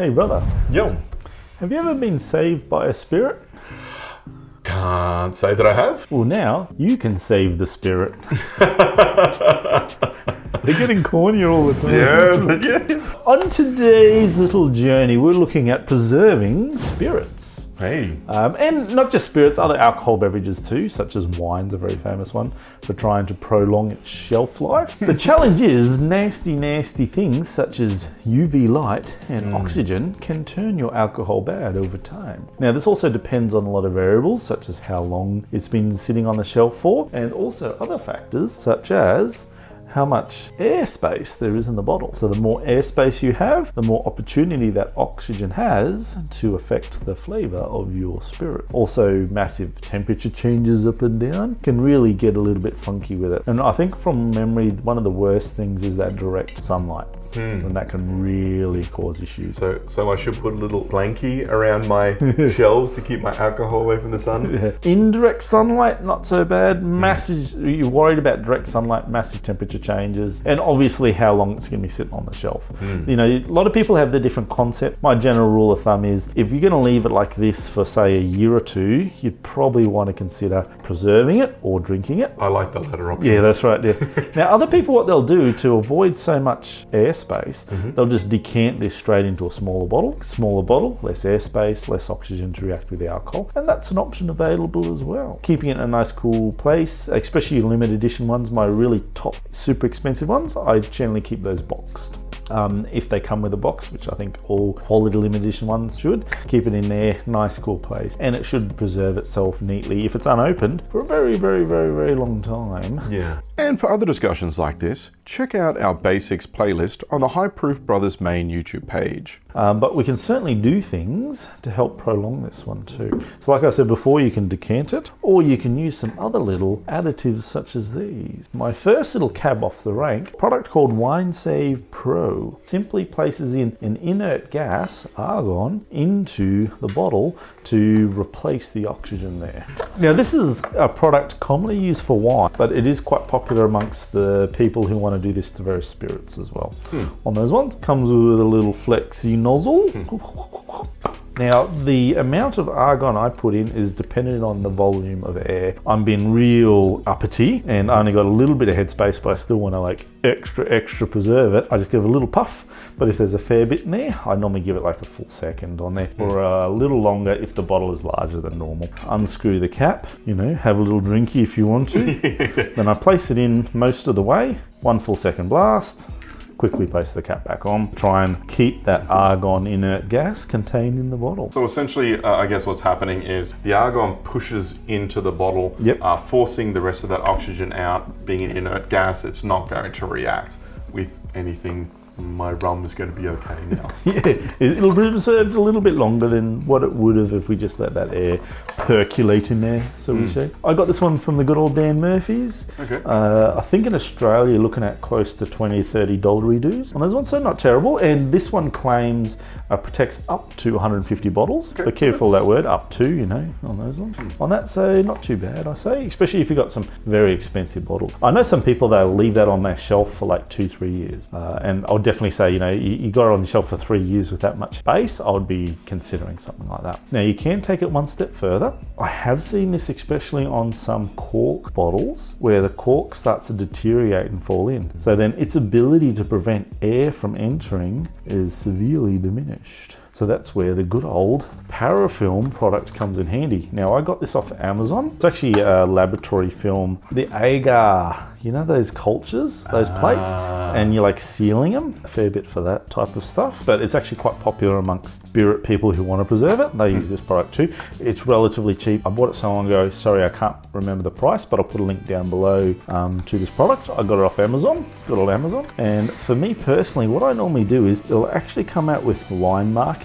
Hey brother, Yo. have you ever been saved by a spirit? Can't say that I have. Well, now you can save the spirit. They're getting cornier all the time. Yeah. On today's little journey, we're looking at preserving spirits. Hey. And not just spirits, other alcohol beverages too, such as wine's a very famous one for trying to prolong its shelf life. The challenge is nasty things such as UV light and oxygen can turn your alcohol bad over time. Now, this also depends on a lot of variables, such as how long it's been sitting on the shelf for, and also other factors such as how much airspace there is in the bottle. So the more airspace you have, the more opportunity that oxygen has to affect the flavor of your spirit. Also, massive temperature changes up and down can really get a little bit funky with it. And I think from memory, one of the worst things is that direct sunlight. And that can really cause issues. So I should put a little blankie around my shelves to keep my alcohol away from the sun? Yeah. Indirect sunlight, not so bad. Massive, you're worried about direct sunlight, massive temperature changes, and obviously how long it's going to be sitting on the shelf. You know, a lot of people have their different concepts. My general rule of thumb is if you're going to leave it like this for say a year or two, you'd probably want to consider preserving it or drinking it. I like the latter option. Yeah, that's right. Yeah. Now, other people, what they'll do to avoid so much airspace, they'll just decant this straight into a smaller bottle. Smaller bottle, less airspace, less oxygen to react with the alcohol, and that's an option available as well. Keeping it in a nice cool place, especially limited edition ones, my really top super expensive ones, I generally keep those boxed. If they come with a box, which I think all quality limited edition ones should, keep it in there, nice cool place, and it should preserve itself neatly if it's unopened for a very long time. Yeah. And for other discussions like this, check out our basics playlist on the High Proof Brothers main YouTube page. But we can certainly do things to help prolong this one too. So like I said before, you can decant it, or you can use some other little additives such as these. My first little cab off the rank, product called Winesave Pro, simply places in an inert gas, argon, into the bottle to replace the oxygen there. Now this is a product commonly used for wine, but it is quite popular amongst the people who want to do this to various spirits as well. On those ones, comes with a little flexi nozzle. Now, the amount of argon I put in is dependent on the volume of air. I'm being real uppity and I only got a little bit of headspace, but I still want to like extra preserve it. I just give a little puff, but if there's a fair bit in there, I normally give it like a full second on there, or a little longer if the bottle is larger than normal. Unscrew the cap, you know, have a little drinky if you want to. Then I place it in most of the way, 1 full second blast. Quickly place the cap back on. Try and keep that argon inert gas contained in the bottle. So essentially, I guess what's happening is the argon pushes into the bottle, forcing the rest of that oxygen out. Being an inert gas, it's not going to react with anything. My rum is going to be okay now. Yeah, it'll be preserved a little bit longer than what it would have if we just let that air percolate in there, so we say. I got this one from the good old Dan Murphy's. Okay. I think in Australia, you're looking at close to $20, $30 reduce on those ones, so not terrible. And this one claims protects up to 150 bottles. Okay, But careful that word, up to, you know, on those ones. On that, so not too bad, I say, especially if you've got some very expensive bottles. I know some people, they'll leave that on their shelf for like 2-3 years. And I'll definitely say, you know, you got it on the shelf for 3 years with that much space, I would be considering something like that. Now, you can take it one step further. I have seen this especially on some cork bottles where the cork starts to deteriorate and fall in. So then its ability to prevent air from entering is severely diminished. So that's where the good old Parafilm product comes in handy. Now, I got this off Amazon. It's actually a laboratory film. The agar, you know those cultures, those plates, and you're like sealing them. A fair bit for that type of stuff, but it's actually quite popular amongst spirit people who want to preserve it. They use this product too. It's relatively cheap. I bought it so long ago, sorry I can't remember the price, but I'll put a link down below to this product. I got it off Amazon, good old Amazon. And for me personally, what I normally do is it'll actually come out with line markings,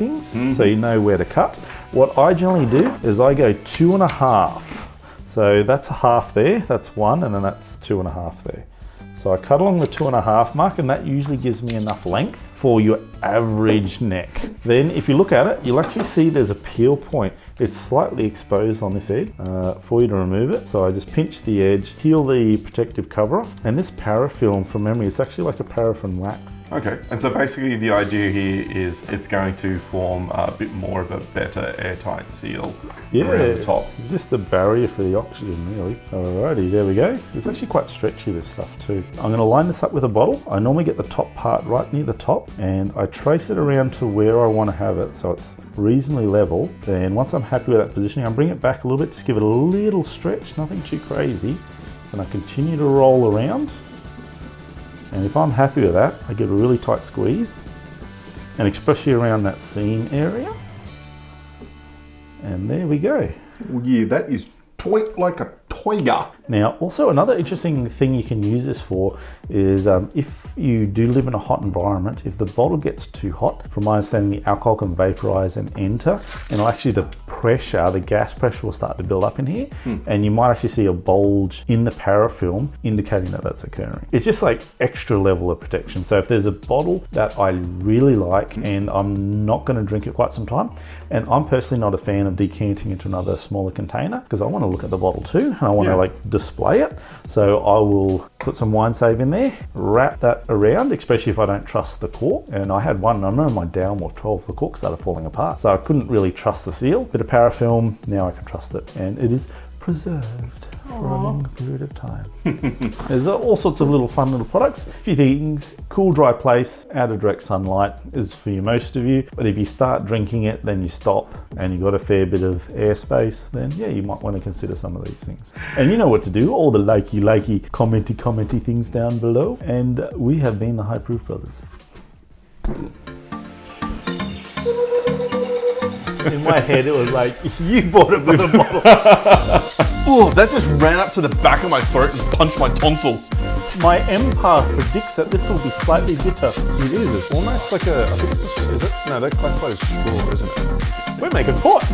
so you know where to cut. What I generally do is I go 2.5. So that's a half there, that's 1, and then that's 2.5 there. So I cut along the 2.5 mark, and that usually gives me enough length for your average neck. Then if you look at it, you'll actually see there's a peel point. It's slightly exposed on this edge for you to remove it. So I just pinch the edge, peel the protective cover off, and this parafilm, from memory, it's actually like a paraffin wax. Okay, and so basically the idea here is it's going to form a bit more of a better airtight seal around the top. Just a barrier for the oxygen, really. Alrighty, there we go. It's actually quite stretchy, this stuff too. I'm going to line this up with a bottle. I normally get the top part right near the top, and I trace it around to where I want to have it so it's reasonably level. Then once I'm happy with that positioning, I bring it back a little bit, just give it a little stretch, nothing too crazy. And I continue to roll around. And if I'm happy with that, I give a really tight squeeze, and especially around that seam area. And there we go. Well, yeah, that is tight like a tiger. Now, also another interesting thing you can use this for is if you do live in a hot environment, if the bottle gets too hot, from my understanding, the alcohol can vaporize and enter, and actually the pressure, the gas pressure will start to build up in here, and you might actually see a bulge in the parafilm indicating that that's occurring. It's just like extra level of protection. So if there's a bottle that I really like and I'm not going to drink it quite some time, and I'm personally not a fan of decanting into another smaller container because I want to look at the bottle too, and I want to like display it. So I will put some Winesave in there, wrap that around, especially if I don't trust the cork. And I had one, I know my down or 12, the cork started falling apart. So I couldn't really trust the seal. Bit of parafilm, now I can trust it. And it is preserved for a long period of time. There's all sorts of little fun little products. A few things: cool, dry place, out of direct sunlight is for most of you. But if you start drinking it, then you stop and you've got a fair bit of airspace, then yeah, you might want to consider some of these things. And you know what to do, all the likey, commenty things down below. And we have been the High Proof Brothers. In my head, it was like, you bought it by the bottle. Oh, that just ran up to the back of my throat and punched my tonsils. My MPAR predicts that this will be slightly bitter. It is. It's almost like a. I think it's a, is it? No, they're classified as straw, isn't it? We're making port.